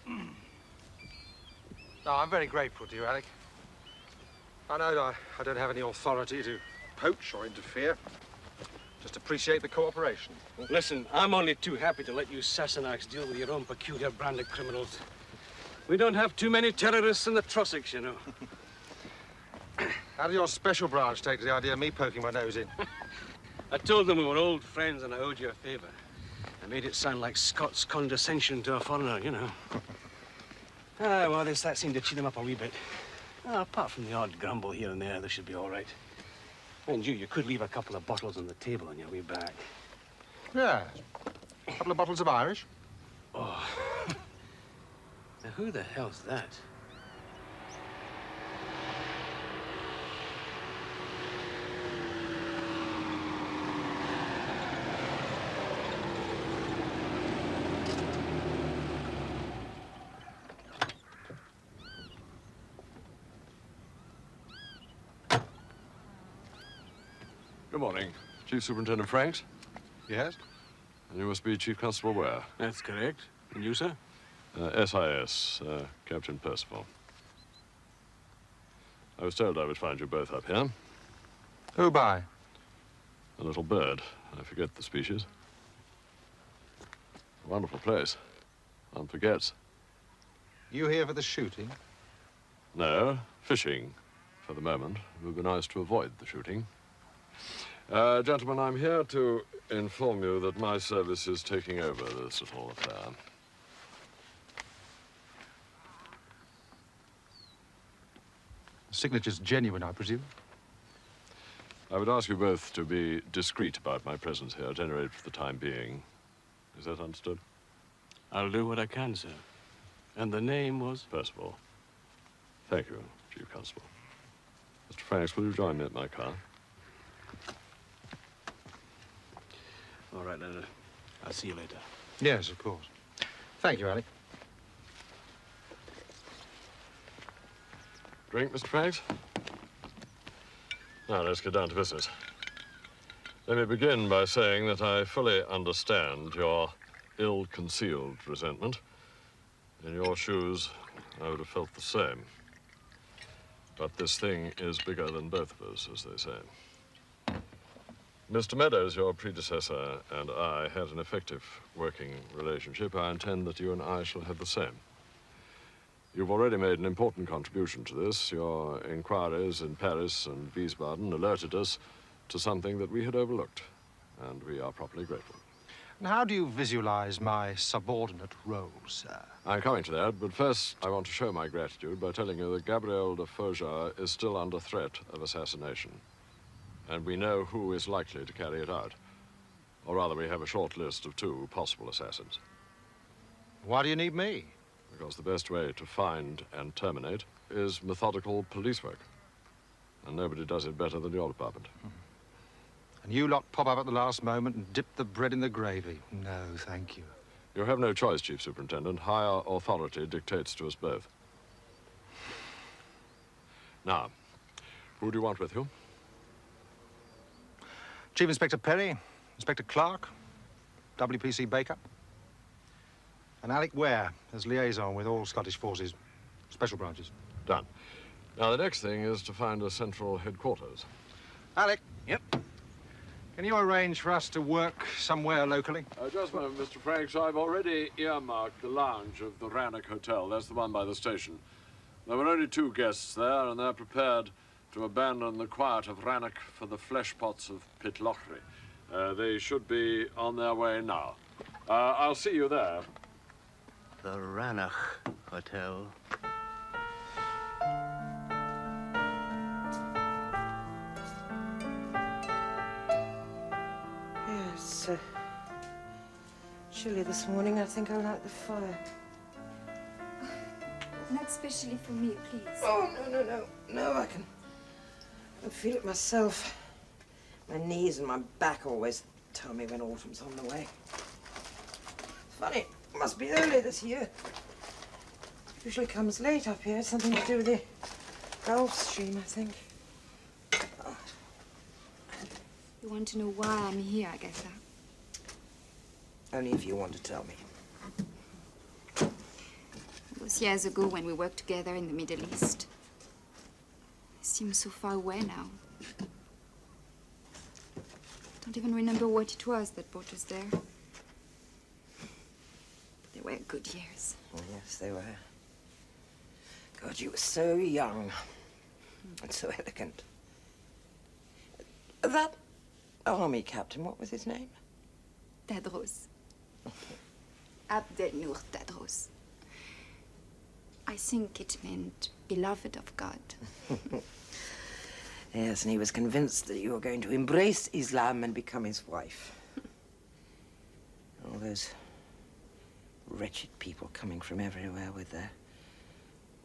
No, I'm very grateful to you, Alec. I know I don't have any authority to poach or interfere. Just appreciate the cooperation. Listen, I'm only too happy to let you Sassenachs deal with your own peculiar brand of criminals. We don't have too many terrorists in the Trossachs, you know. How did your special branch take to the idea of me poking my nose in? I told them we were old friends and I owed you a favor. I made it sound like Scots condescension to a foreigner, you know. Well, that seemed to cheer them up a wee bit. Apart from the odd grumble here and there, they should be all right. And you could leave a couple of bottles on the table on your way back. Yeah, a couple of bottles of Irish. Oh. Now, who the hell's that? Good morning. Chief Superintendent Franks? Yes? And you must be Chief Constable Ware. That's correct. And you, sir? SIS, Captain Percival. I was told I would find you both up here. Who by? A little bird. I forget the species. A wonderful place. One forgets. You here for the shooting? No, fishing for the moment. It would be nice to avoid the shooting. Gentlemen, I'm here to inform you that my service is taking over this little affair. The signature's genuine, I presume? I would ask you both to be discreet about my presence here, at any rate for the time being. Is that understood? I'll do what I can, sir. And the name was? Percival. Thank you, Chief Constable. Mr. Franks, will you join me at my car? All right, I'll see you later. Yes, of course. Thank you, Alec. Drink, Mr. Franks? Now, let's get down to business. Let me begin by saying that I fully understand your ill-concealed resentment. In your shoes, I would have felt the same. But this thing is bigger than both of us, as they say. Mr. Meadows, your predecessor, and I had an effective working relationship. I intend that you and I shall have the same. You've already made an important contribution to this. Your inquiries in Paris and Wiesbaden alerted us to something that we had overlooked, and we are properly grateful. And how do you visualize my subordinate role, sir? I'm coming to that, but first I want to show my gratitude by telling you that Gabrielle de Faujas is still under threat of assassination. And we know who is likely to carry it out. Or rather, we have a short list of 2 possible assassins. Why do you need me? Because the best way to find and terminate is methodical police work. And nobody does it better than your department. And you lot pop up at the last moment and dip the bread in the gravy. No, thank you. You have no choice, Chief Superintendent. Higher authority dictates to us both. Now, who do you want with you? Chief Inspector Perry, Inspector Clark, WPC Baker, and Alec Ware as liaison with all Scottish forces, special branches. Done. Now, the next thing is to find a central headquarters. Alec. Yep. Can you arrange for us to work somewhere locally? Just a moment, Mr. Franks. I've already earmarked the lounge of the Rannoch Hotel. That's the one by the station. There were only 2 guests there, and they're prepared to abandon the quiet of Rannoch for the flesh pots of Pitlochry. They should be on their way now. I'll see you there. The Rannoch Hotel. Yes, chilly this morning. I think I'll light the fire. Not especially for me, please. Oh, no, I can feel it myself. My knees and my back always tell me when autumn's on the way. Funny, it must be early this year. Usually comes late up here. Something to do with the Gulf Stream, I think. Oh. You want to know why I'm here, I guess. Only if you want to tell me. Those years ago when we worked together in the Middle East. It seems so far away now. Don't even remember what it was that brought us there. They were good years. Oh, yes, they were. God, you were so young and so elegant. That army captain, what was his name? Tadros. Abdel-Nur Tadros. I think it meant beloved of God. Yes, and he was convinced that you were going to embrace Islam and become his wife. All those wretched people coming from everywhere with their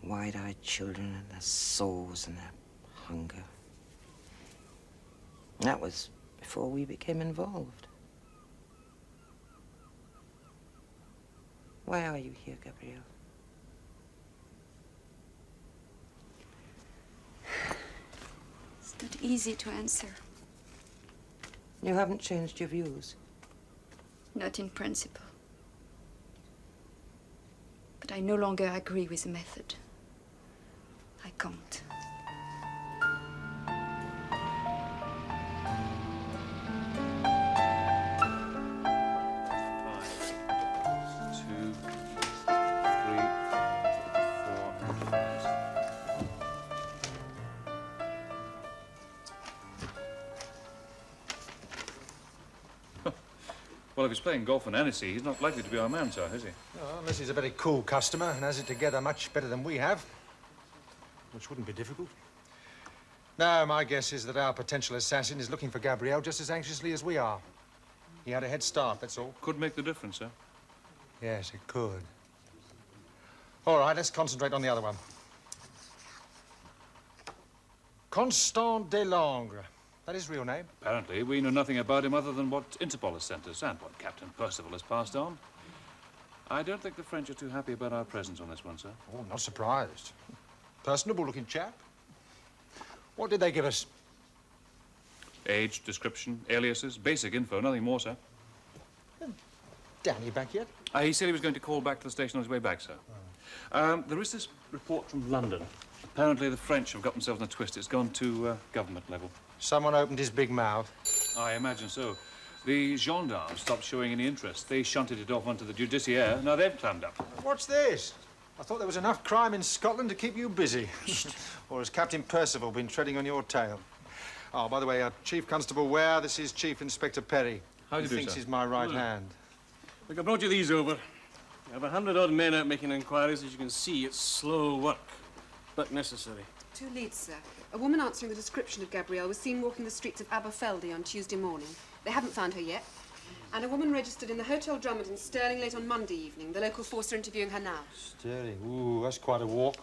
wide-eyed children and their sores and their hunger. That was before we became involved. Why are you here, Gabrielle? It's not easy to answer. You haven't changed your views? Not in principle. But I no longer agree with the method. I can't. Well, if he's playing golf on Annecy, he's not likely to be our man, sir, is he? No, unless he's a very cool customer and has it together much better than we have, which wouldn't be difficult. No, my guess is that our potential assassin is looking for Gabrielle just as anxiously as we are. He had a head start, that's all. Could make the difference, sir. Yes, it could. All right, let's concentrate on the other one. Constant Delangre. That his real name? Apparently, we know nothing about him other than what Interpol has sent us and what Captain Percival has passed on. I don't think the French are too happy about our presence on this one, sir. Oh, not surprised. Personable-looking chap. What did they give us? Age, description, aliases, basic info, nothing more, sir. Danny back yet? He said he was going to call back to the station on his way back, sir. There is this report from London. Apparently, the French have got themselves in a twist. It's gone to government level. Someone opened his big mouth. I imagine so. The gendarmes stopped showing any interest. They shunted it off onto the judiciaire. Now they've clammed up. What's this? I thought there was enough crime in Scotland to keep you busy. Or has Captain Percival been treading on your tail? Oh, by the way, Chief Constable Ware, this is Chief Inspector Perry. How do you do, thinks sir? he's my right hand. Look, I brought you these over. You have 100-odd men out making inquiries. As you can see, it's slow work, but necessary. 2 leads, sir. A woman answering the description of Gabrielle was seen walking the streets of Aberfeldy on Tuesday morning. They haven't found her yet. And a woman registered in the Hotel Drummond in Stirling late on Monday evening. The local force are interviewing her now. Stirling. Ooh, that's quite a walk.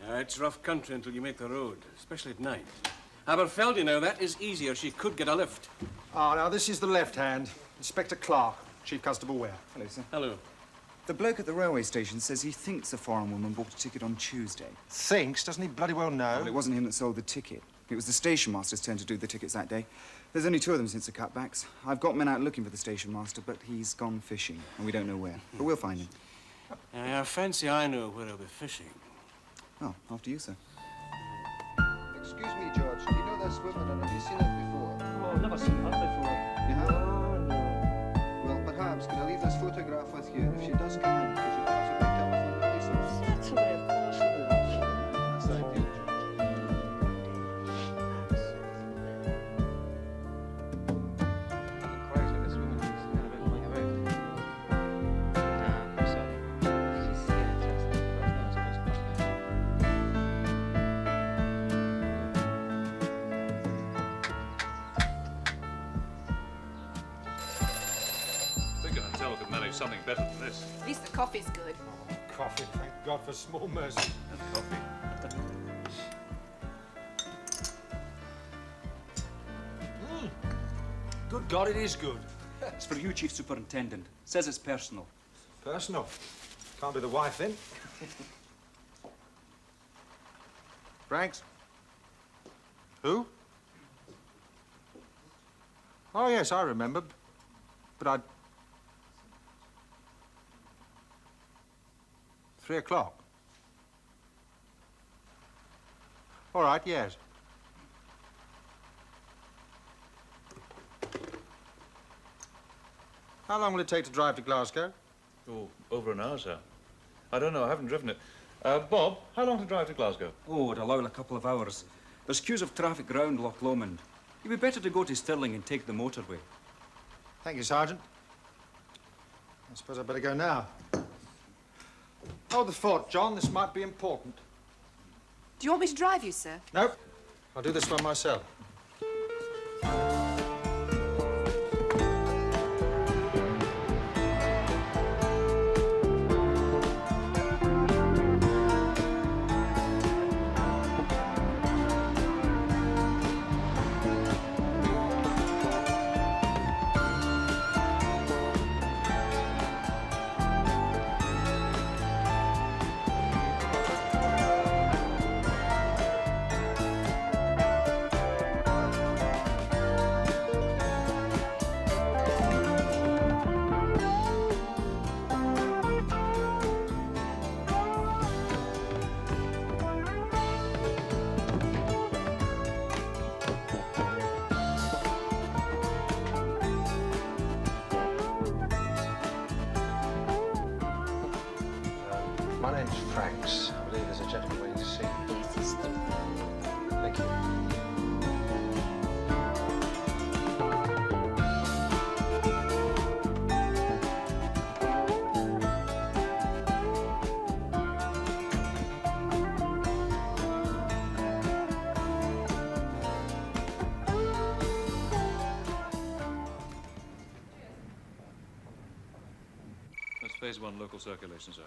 Yeah, it's rough country until you make the road, especially at night. Aberfeldy, now, that is easier. She could get a lift. Oh, now, this is the left hand. Inspector Clark, Chief Constable Ware. Hello, sir. Hello. The bloke at the railway station says he thinks a foreign woman bought a ticket on Tuesday. Thinks? Doesn't he bloody well know? Well, it wasn't him that sold the ticket. It was the station master's turn to do the tickets that day. There's only 2 of them since the cutbacks. I've got men out looking for the station master, but he's gone fishing, and we don't know where. But we'll find him. I fancy I know where he'll be fishing. Oh, after you, sir. Excuse me, George. Do you know this woman, and have you seen it before? Oh, I've never seen her before. You have? Oh, no. Well, perhaps. Can I leave this photograph with you? If she does come in, could you possibly telephone the police officer? Certainly, of course he will. Thank you. Something better than this. At least the coffee's good. Oh, coffee, thank God for small mercy. And coffee. Good God, it is good. It's for you, Chief Superintendent. Says it's personal. Personal. Can't be the wife, then. Franks? Who? Oh, yes, I remember. But I... 3 o'clock. All right, yes. How long will it take to drive to Glasgow? Oh, over an hour, sir. I don't know, I haven't driven it. Bob, how long to drive to Glasgow? Oh, it'll allow a couple of hours. There's queues of traffic round Loch Lomond. You'd be better to go to Stirling and take the motorway. Thank you, Sergeant. I suppose I'd better go now. Hold the fort, John. This might be important. Do you want me to drive you, sir? No. I'll do this one myself. My name's Franks. I believe there's a gentleman waiting to see you. Yes, it's true. Thank you. That's phase 1 local circulation, sir.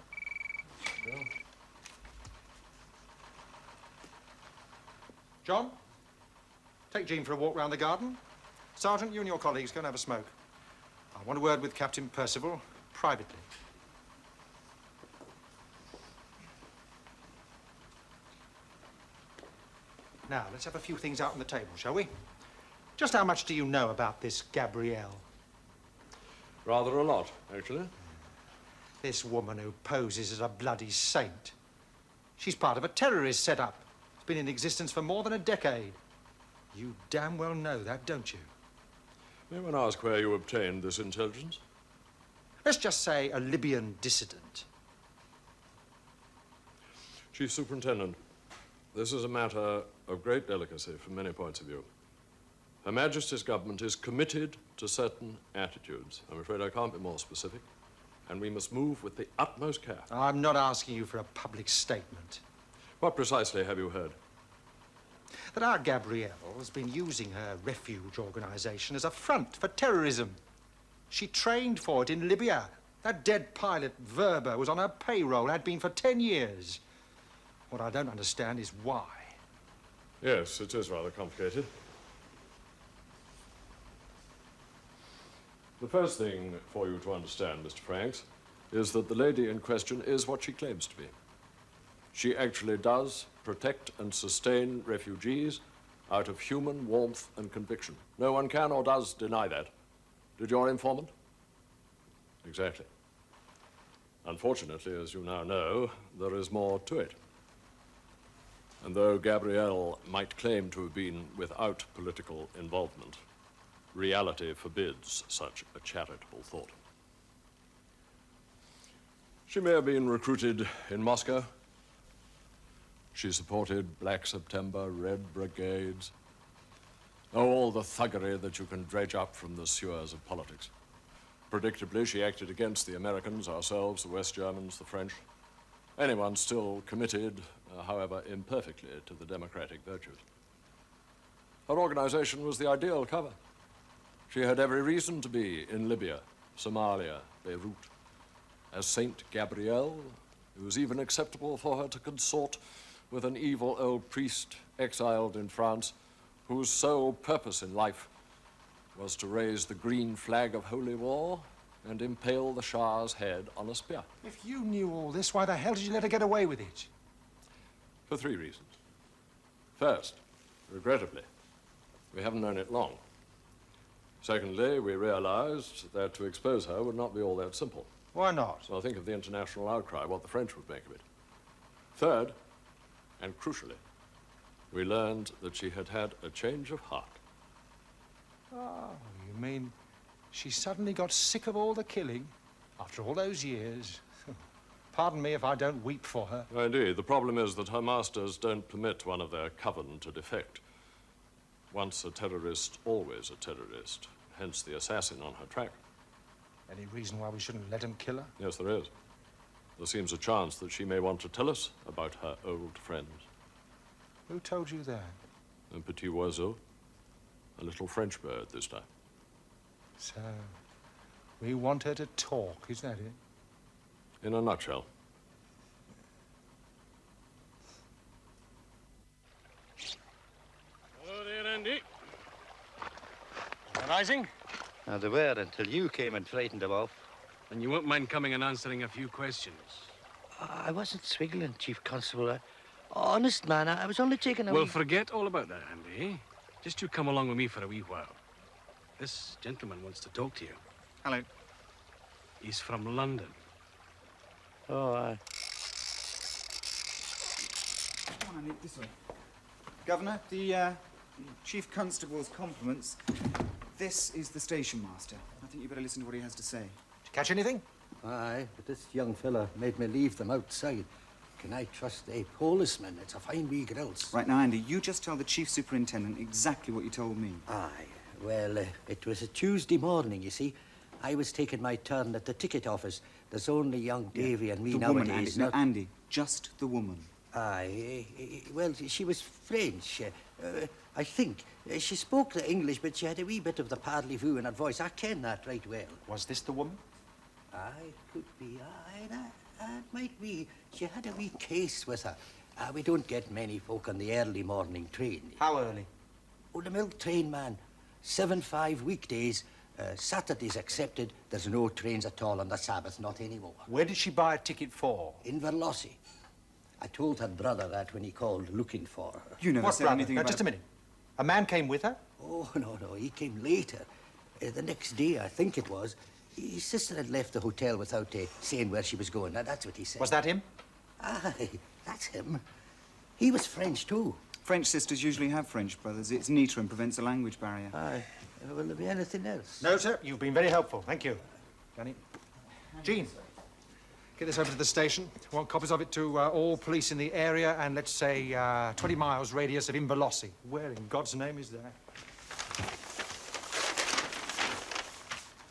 John, take Jean for a walk round the garden. Sergeant, you and your colleagues go and have a smoke. I want a word with Captain Percival privately. Now, let's have a few things out on the table, shall we? Just how much do you know about this Gabrielle? Rather a lot, actually. This woman who poses as a bloody saint. She's part of a terrorist setup. It's been in existence for more than a decade. You damn well know that, don't you? May one ask where you obtained this intelligence? Let's just say a Libyan dissident. Chief Superintendent, this is a matter of great delicacy from many points of view. Her Majesty's government is committed to certain attitudes. I'm afraid I can't be more specific. And we must move with the utmost care. I'm not asking you for a public statement. What precisely have you heard? That our Gabrielle has been using her refuge organization as a front for terrorism. She trained for it in Libya. That dead pilot, Verba, was on her payroll, had been for 10 years. What I don't understand is why. Yes, it is rather complicated. The first thing for you to understand, Mr. Franks, is that the lady in question is what she claims to be. She actually does protect and sustain refugees out of human warmth and conviction. No one can or does deny that. Did your informant? Exactly. Unfortunately, as you now know, there is more to it. And though Gabrielle might claim to have been without political involvement, reality forbids such a charitable thought. She may have been recruited in Moscow. She supported Black September, Red Brigades. Oh, all the thuggery that you can dredge up from the sewers of politics. Predictably, she acted against the Americans, ourselves, the West Germans, the French. Anyone still committed, however imperfectly, to the democratic virtues. Her organization was the ideal cover. She had every reason to be in Libya, Somalia, Beirut. As Saint Gabrielle, it was even acceptable for her to consort with an evil old priest exiled in France, whose sole purpose in life was to raise the green flag of holy war and impale the Shah's head on a spear. If you knew all this, why the hell did you let her get away with it? For 3 reasons. First, regrettably, we haven't known it long. Secondly, we realized that to expose her would not be all that simple. Why not? Well, think of the international outcry, what the French would make of it. Third, and crucially, We learned that she had had a change of heart. Oh, you mean she suddenly got sick of all the killing after all those years? Pardon me if I don't weep for her. Indeed. The problem is that her masters don't permit one of their coven to defect. Once a terrorist, always a terrorist. Hence the assassin on her track. Any reason why we shouldn't let him kill her? Yes, there is. There seems a chance that she may want to tell us about her old friends. Who told you that? Un petit oiseau. A little French bird this time. So, we want her to talk, is that it? In a nutshell. Hello there, Andy. Rising? Now, they were until you came and frightened them off. And you won't mind coming and answering a few questions? I wasn't swiggling, Chief Constable. Honest, man, I was only taking a Well, wee... forget all about that, Andy. Just you come along with me for a wee while. This gentleman wants to talk to you. Hello. He's from London. Oh, aye. Come on, Andy, this way. Governor, the Chief Constable's compliments. This is the station master. I think you better listen to what he has to say. Did you catch anything? Aye, but this young fella made me leave them outside. Can I trust a policeman? It's a fine wee grills. Right, now, Andy, you just tell the Chief Superintendent exactly what you told me. Aye, well, it was a Tuesday morning, you see. I was taking my turn at the ticket office. There's only young Davy and me the nowadays. woman, Andy. No, Andy, just the woman. Aye, well, she was French. I think. She spoke the English, but she had a wee bit of the parlez-vous in her voice. I ken that right well. Was this the woman? Aye, could be. Aye, that might be. She had a wee case with her. We don't get many folk on the early morning train. How early? Oh, the milk train, man. 7-5 weekdays. Saturdays accepted. There's no trains at all on the Sabbath, not anymore. Where did she buy a ticket for? In Verlossie. I told her brother that when he called looking for her. You never said anything now, about... just a minute. A man came with her? Oh, no, he came later. The next day, I think it was. His sister had left the hotel without saying where she was going. Now, that's what he said. Was that him? Aye, that's him. He was French, too. French sisters usually have French brothers. It's neater and prevents a language barrier. Aye. Will there be anything else? No, sir. You've been very helpful. Thank you. Danny. Jean, get this over to the station. I want copies of it to all police in the area and, let's say, 20 miles radius of Inverlossie. Where in God's name is that?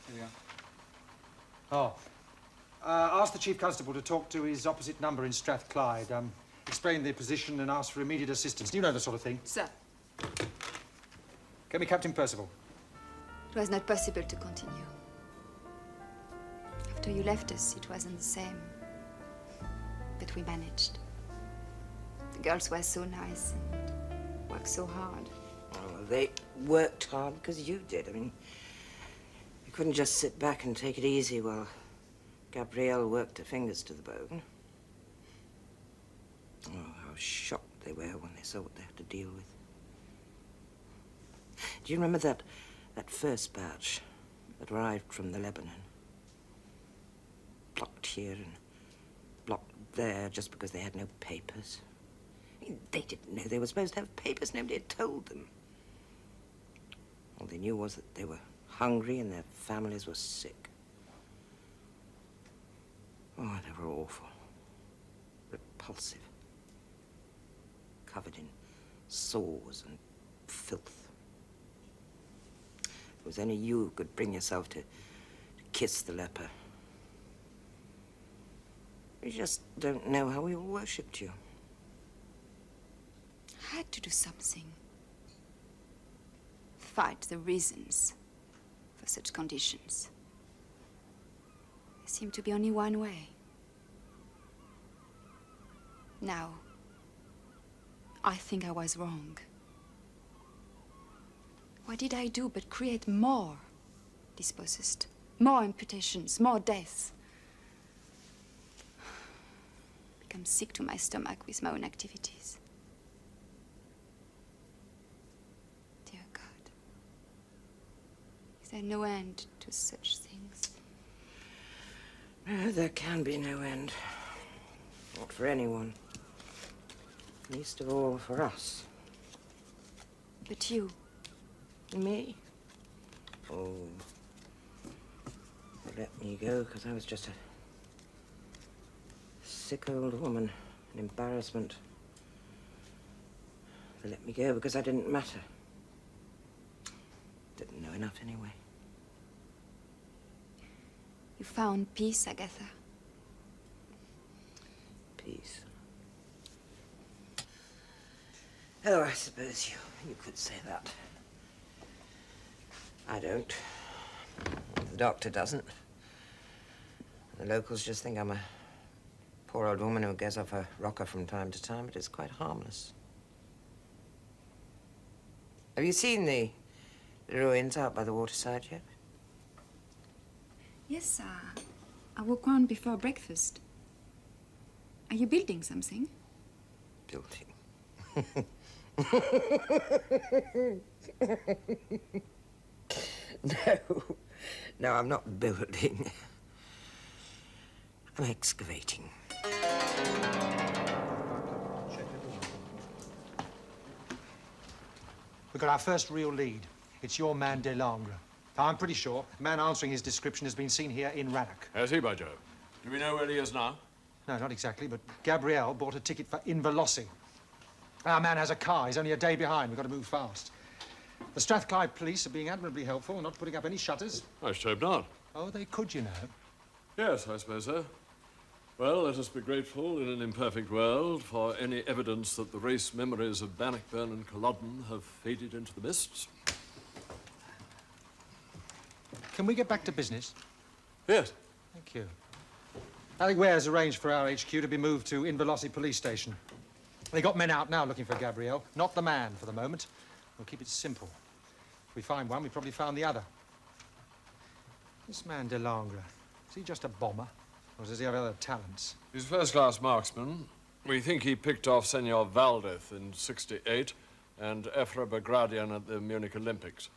Here we are. Oh. Ask the Chief Constable to talk to his opposite number in Strathclyde. Explain their position and ask for immediate assistance. You know the sort of thing. Sir. Get me Captain Percival. It was not possible to continue. After you left us, it wasn't the same. But we managed. The girls were so nice and worked so hard. Oh, they worked hard because you did. I mean, you couldn't just sit back and take it easy while Gabrielle worked her fingers to the bone. Oh, how shocked they were when they saw what they had to deal with. Do you remember that first batch that arrived from the Lebanon? Blocked here and blocked there just because they had no papers. I mean, they didn't know they were supposed to have papers. Nobody had told them. All they knew was that they were hungry and their families were sick. Oh, they were awful. Repulsive. Covered in sores and filth. It was only you who could bring yourself to kiss the leper. You just don't know how we all worshipped you. I had to do something. Fight the reasons for such conditions. There seemed to be only one way. Now, I think I was wrong. What did I do but create more dispossessed, more amputations, more deaths? Become sick to my stomach with my own activities. Dear God, is there no end to such things? No, there can be no end. Not for anyone. Least of all for us. But you. Me? Oh. They let me go because I was just a sick old woman. An embarrassment. They let me go because I didn't matter. Didn't know enough anyway. You found peace, Agatha. Peace. Oh, I suppose you could say that. I don't. The doctor doesn't. The locals just think I'm a poor old woman who goes off her rocker from time to time, but it's quite harmless. Have you seen the ruins out by the waterside yet? Yes, I walked round before breakfast. Are you building something? Building? No, I'm not building. I'm excavating. We've got our first real lead. It's your man, Delangre. I'm pretty sure the man answering his description has been seen here in Rannoch. Has he, by Jove? Do we know where he is now? No, not exactly, but Gabrielle bought a ticket for Inverlossing. Our man has a car. He's only a day behind. We've got to move fast. The Strathclyde police are being admirably helpful, not putting up any shutters. I should hope not. Oh, they could, you know. Yes, I suppose so. Well, let us be grateful in an imperfect world for any evidence that the race memories of Bannockburn and Culloden have faded into the mists. Can we get back to business? Yes. Thank you. Alec Ware's arranged for our HQ to be moved to Inverlossing Police Station. They got men out now looking for Gabrielle. Not the man for the moment. We'll keep it simple. If we find one, we probably found the other. This man Delangre, is he just a bomber? Or does he have other talents? He's a first-class marksman. We think he picked off Senor Valdez in '68 and Efra Bagradian at the Munich Olympics.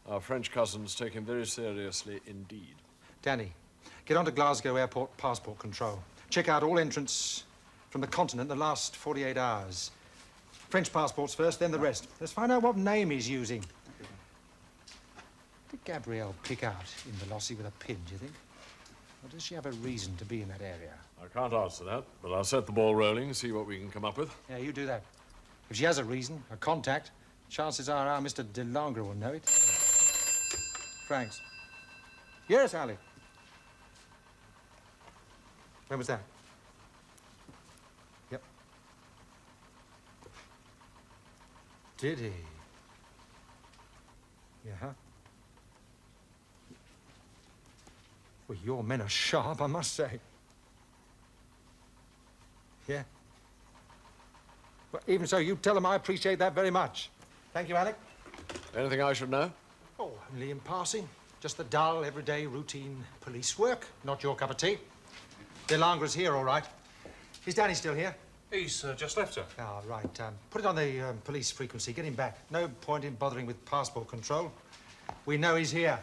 Our French cousins take him very seriously indeed. Danny, get on to Glasgow Airport passport control. Check out all entrants from the continent in the last 48 hours. French passports first, then the rest. Let's find out what name he's using. Did Gabrielle pick out Inverlossing with a pin, do you think? Or does she have a reason to be in that area? I can't answer that, but I'll set the ball rolling, see what we can come up with. Yeah, you do that. If she has a reason, a contact, chances are our Mr. Delangre will know it. Franks. Yes, Ali. When was that? Yep. Did he? Yeah. Well, your men are sharp, I must say. Yeah. Well, even so, you tell them I appreciate that very much. Thank you, Alec. Anything I should know? Oh, only in passing. Just the dull, everyday, routine police work. Not your cup of tea. Delangre's here, all right. Is Danny still here? He's just left, sir. Ah, right. Put it on the police frequency. Get him back. No point in bothering with passport control. We know he's here.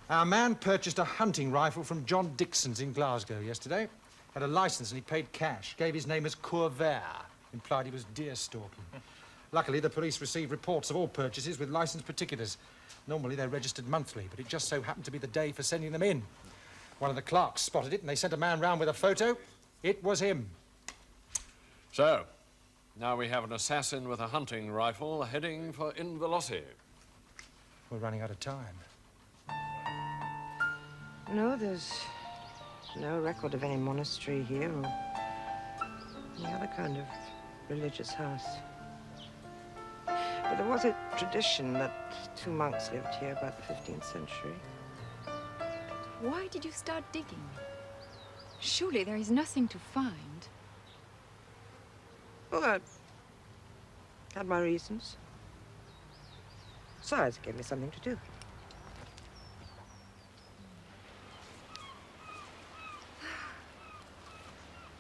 Our man purchased a hunting rifle from John Dixon's in Glasgow yesterday. Had a license and he paid cash. Gave his name as Courvert. Implied he was deer stalking. Luckily, the police received reports of all purchases with license particulars. Normally, they're registered monthly, but it just so happened to be the day for sending them in. One of the clerks spotted it, and they sent a man round with a photo. It was him. So, now we have an assassin with a hunting rifle heading for Inverlossing. We're running out of time. No, there's no record of any monastery here or any other kind of religious house. But there was a tradition that 2 monks lived here about the 15th century. Why did you start digging? Surely there is nothing to find. Well, I had my reasons. Besides, it gave me something to do.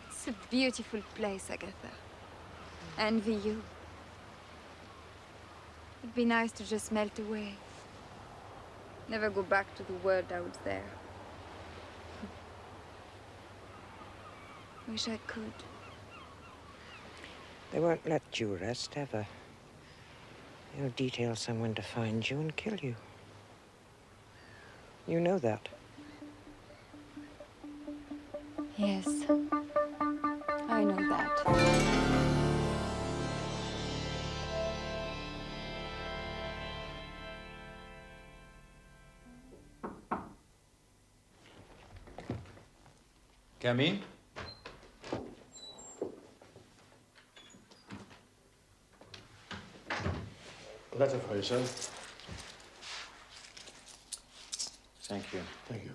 It's a beautiful place, Agatha. I envy you. It'd be nice to just melt away. Never go back to the world out there. Wish I could. They won't let you rest, ever. He'll detail someone to find you and kill you. You know that. Yes, I know that. Come in. Letter for you, sir. Thank you. Thank you.